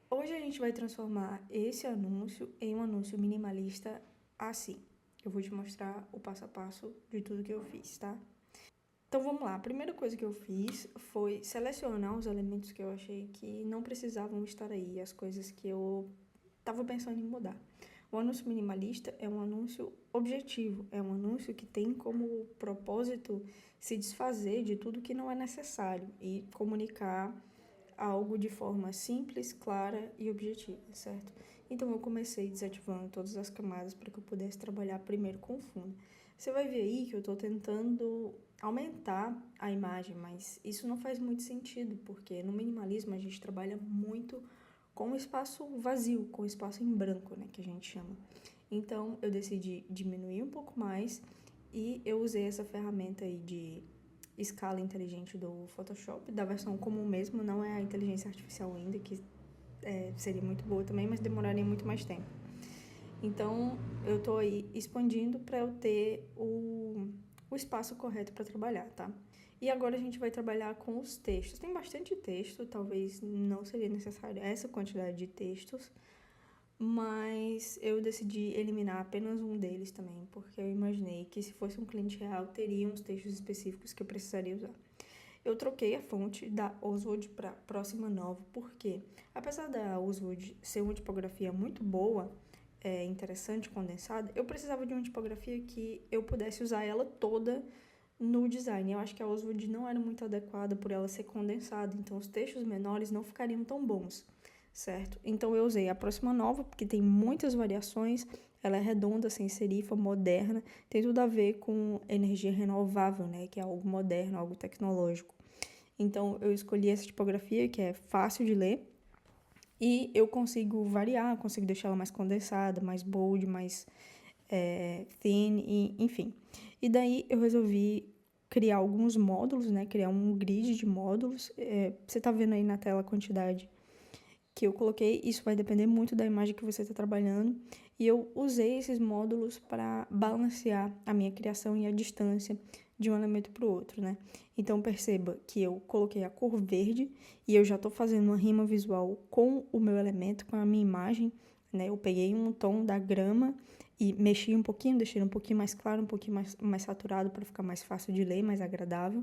Hoje a gente vai transformar esse anúncio em um anúncio minimalista assim. Eu vou te mostrar o passo a passo de tudo que eu fiz, tá? Então vamos lá. A primeira coisa que eu fiz foi selecionar os elementos que eu achei que não precisavam estar aí, as coisas que eu estava pensando em mudar. O anúncio minimalista é um anúncio objetivo, é um anúncio que tem como propósito se desfazer de tudo que não é necessário e comunicar algo de forma simples, clara e objetiva, certo? Então eu comecei desativando todas as camadas para que eu pudesse trabalhar primeiro com fundo. Você vai ver aí que eu estou tentando aumentar a imagem, mas isso não faz muito sentido, porque no minimalismo a gente trabalha muito com o espaço vazio, com o espaço em branco, né, que a gente chama. Então eu decidi diminuir um pouco mais e eu usei essa ferramenta aí de escala inteligente do Photoshop, da versão comum mesmo, não é a inteligência artificial ainda, que seria muito boa também, mas demoraria muito mais tempo. Então, eu tô aí expandindo para eu ter o espaço correto para trabalhar, tá? E agora a gente vai trabalhar com os textos. Tem bastante texto, talvez não seria necessário essa quantidade de textos, mas eu decidi eliminar apenas um deles também, porque eu imaginei que se fosse um cliente real, teria uns textos específicos que eu precisaria usar. Eu troquei a fonte da Oswald para Próxima Nova, porque apesar da Oswald ser uma tipografia muito boa, interessante, condensada, eu precisava de uma tipografia que eu pudesse usar ela toda no design. Eu acho que a Oswald não era muito adequada por ela ser condensada, então os textos menores não ficariam tão bons, certo? Então eu usei a Próxima Nova, porque tem muitas variações, ela é redonda, sem serifa, moderna, tem tudo a ver com energia renovável, né? Que é algo moderno, algo tecnológico. Então eu escolhi essa tipografia que é fácil de ler e eu consigo variar, consigo deixar ela mais condensada, mais bold, mais thin, e, enfim. E daí eu resolvi criar alguns módulos, né? Criar um grid de módulos. Você tá vendo aí na tela a quantidade que eu coloquei, isso vai depender muito da imagem que você está trabalhando, e eu usei esses módulos para balancear a minha criação e a distância de um elemento para o outro, né? Então perceba que eu coloquei a cor verde e eu já estou fazendo uma rima visual com o meu elemento, com a minha imagem, né? Eu peguei um tom da grama e mexi um pouquinho, deixei um pouquinho mais claro, um pouquinho mais saturado para ficar mais fácil de ler, mais agradável,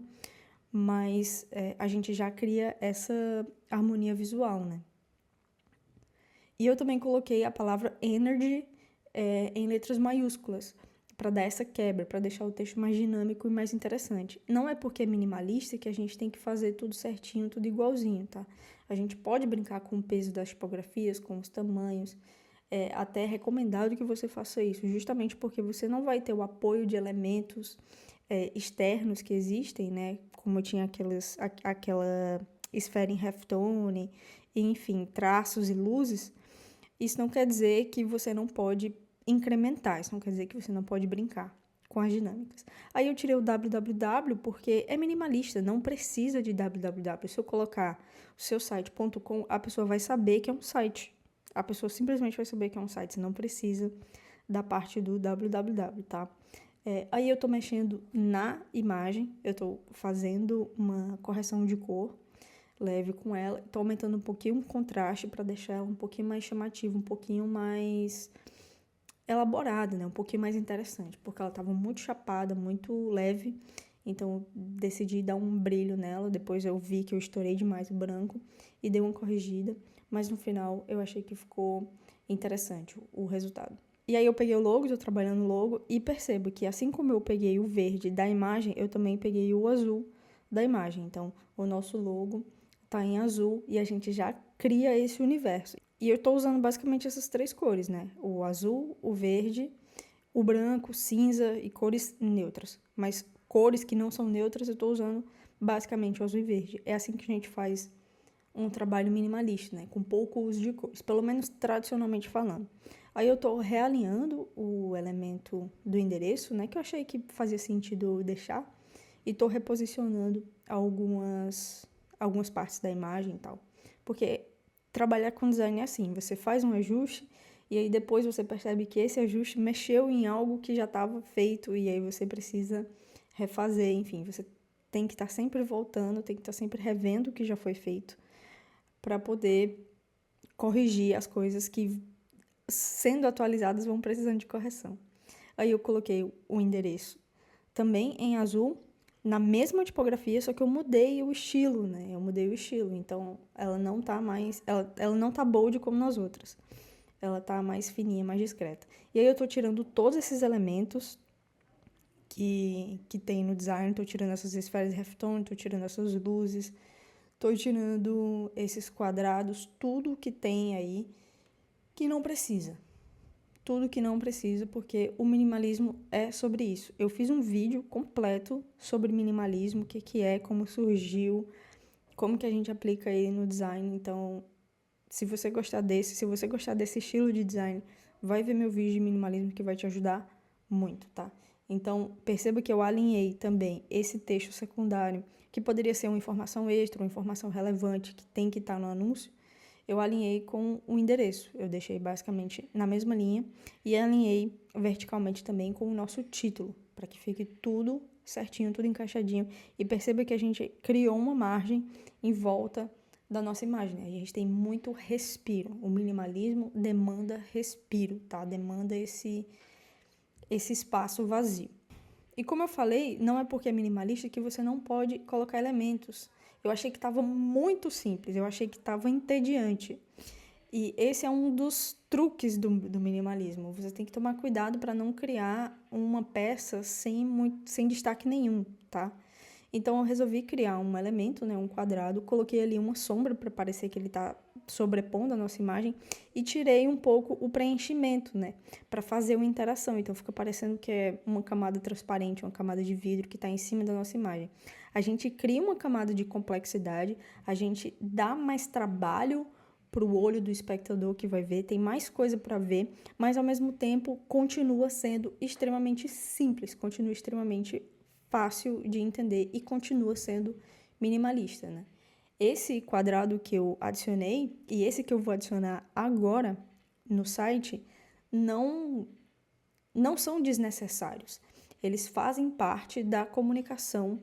mas a gente já cria essa harmonia visual, né? E eu também coloquei a palavra energy em letras maiúsculas, para dar essa quebra, para deixar o texto mais dinâmico e mais interessante. Não é porque é minimalista que a gente tem que fazer tudo certinho, tudo igualzinho, tá? A gente pode brincar com o peso das tipografias, com os tamanhos. É até recomendado que você faça isso, justamente porque você não vai ter o apoio de elementos externos que existem, né? Como eu tinha aquela esfera em halftone, enfim, traços e luzes. Isso não quer dizer que você não pode incrementar, isso não quer dizer que você não pode brincar com as dinâmicas. Aí eu tirei o www porque é minimalista, não precisa de www. Se eu colocar o seu site.com, a pessoa vai saber que é um site. A pessoa simplesmente vai saber que é um site, você não precisa da parte do www, tá? Aí eu tô mexendo na imagem, eu tô fazendo uma correção de cor leve com ela. Tô aumentando um pouquinho o contraste para deixar ela um pouquinho mais chamativa, um pouquinho mais elaborada, né? Um pouquinho mais interessante, porque ela tava muito chapada, muito leve. Então eu decidi dar um brilho nela. Depois eu vi que eu estourei demais o branco e dei uma corrigida, mas no final eu achei que ficou interessante o resultado. E aí eu peguei o logo, estou trabalhando o logo e percebo que assim como eu peguei o verde da imagem, eu também peguei o azul da imagem. Então o nosso logo tá em azul e a gente já cria esse universo. E eu tô usando basicamente essas três cores, né? O azul, o verde, o branco, cinza e cores neutras. Mas cores que não são neutras eu tô usando basicamente o azul e verde. É assim que a gente faz um trabalho minimalista, né? Com pouco uso de cores, pelo menos tradicionalmente falando. Aí eu tô realinhando o elemento do endereço, né? Que eu achei que fazia sentido deixar. E tô reposicionando algumas partes da imagem e tal. Porque trabalhar com design é assim, você faz um ajuste e aí depois você percebe que esse ajuste mexeu em algo que já estava feito e aí você precisa refazer, enfim, você tem que estar sempre voltando, tem que estar sempre revendo o que já foi feito para poder corrigir as coisas que, sendo atualizadas, vão precisando de correção. Aí eu coloquei o endereço também em azul, na mesma tipografia, só que eu mudei o estilo, né? Eu mudei o estilo, então ela não tá mais... Ela não tá bold como nas outras. Ela tá mais fininha, mais discreta. E aí eu tô tirando todos esses elementos que tem no design, tô tirando essas esferas de halftone, tô tirando essas luzes, tô tirando esses quadrados, tudo que tem aí que não precisa. Tudo que não precisa, porque o minimalismo é sobre isso. Eu fiz um vídeo completo sobre minimalismo, o que é, como surgiu, como que a gente aplica ele no design. Então, se você gostar desse estilo de design, vai ver meu vídeo de minimalismo que vai te ajudar muito, tá? Então, perceba que eu alinhei também esse texto secundário, que poderia ser uma informação extra, uma informação relevante que tem que estar no anúncio, eu alinhei com o endereço. Eu deixei basicamente na mesma linha e alinhei verticalmente também com o nosso título, para que fique tudo certinho, tudo encaixadinho. E perceba que a gente criou uma margem em volta da nossa imagem, né? A gente tem muito respiro. O minimalismo demanda respiro, tá? Demanda esse espaço vazio. E como eu falei, não é porque é minimalista que você não pode colocar elementos. Eu achei que estava muito simples, eu achei que estava entediante. E esse é um dos truques do minimalismo. Você tem que tomar cuidado para não criar uma peça sem destaque nenhum, tá? Então, eu resolvi criar um elemento, né, um quadrado, coloquei ali uma sombra para parecer que ele está sobrepondo a nossa imagem e tirei um pouco o preenchimento, né, para fazer uma interação. Então, fica parecendo que é uma camada transparente, uma camada de vidro que está em cima da nossa imagem. A gente cria uma camada de complexidade, a gente dá mais trabalho para o olho do espectador que vai ver, tem mais coisa para ver, mas ao mesmo tempo continua sendo extremamente simples, continua extremamente fácil de entender e continua sendo minimalista, né? Esse quadrado que eu adicionei e esse que eu vou adicionar agora no site não são desnecessários. Eles fazem parte da comunicação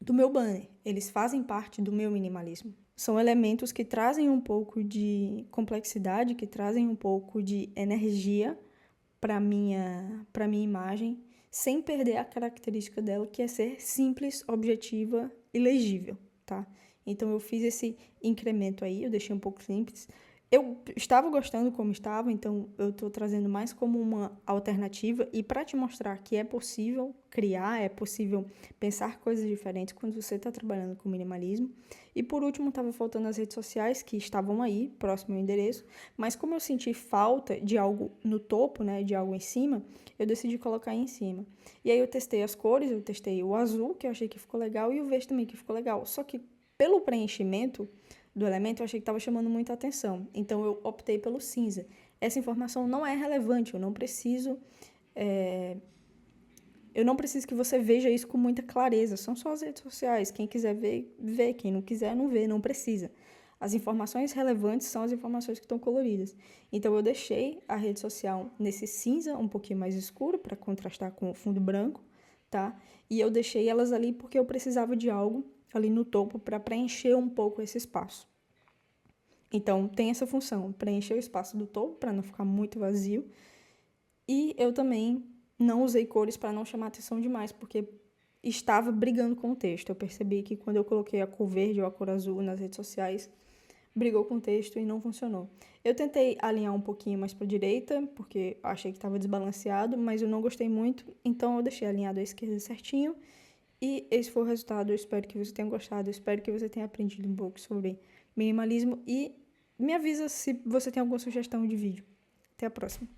do meu banner. Eles fazem parte do meu minimalismo. São elementos que trazem um pouco de complexidade, que trazem um pouco de energia para minha imagem, sem perder a característica dela, que é ser simples, objetiva e legível, tá? Então, eu fiz esse incremento aí, eu deixei um pouco simples. Eu estava gostando como estava, então eu estou trazendo mais como uma alternativa e para te mostrar que é possível criar, é possível pensar coisas diferentes quando você está trabalhando com minimalismo. E por último, estava faltando as redes sociais que estavam aí, próximo ao endereço, mas como eu senti falta de algo no topo, né, de algo em cima, eu decidi colocar em cima. E aí eu testei as cores, eu testei o azul, que eu achei que ficou legal, e o verde também, que ficou legal. Só que pelo preenchimento do elemento, eu achei que estava chamando muita atenção. Então, eu optei pelo cinza. Essa informação não é relevante, eu não preciso que você veja isso com muita clareza. São só as redes sociais. Quem quiser ver, vê. Quem não quiser, não vê, não precisa. As informações relevantes são as informações que estão coloridas. Então, eu deixei a rede social nesse cinza um pouquinho mais escuro, para contrastar com o fundo branco, tá? E eu deixei elas ali porque eu precisava de algo ali no topo para preencher um pouco esse espaço. Então, tem essa função, preencher o espaço do topo para não ficar muito vazio. E eu também não usei cores para não chamar atenção demais, porque estava brigando com o texto. Eu percebi que quando eu coloquei a cor verde ou a cor azul nas redes sociais, brigou com o texto e não funcionou. Eu tentei alinhar um pouquinho mais para a direita, porque achei que estava desbalanceado, mas eu não gostei muito, então eu deixei alinhado à esquerda certinho. E esse foi o resultado. Eu espero que você tenha gostado, eu espero que você tenha aprendido um pouco sobre minimalismo e me avisa se você tem alguma sugestão de vídeo. Até a próxima.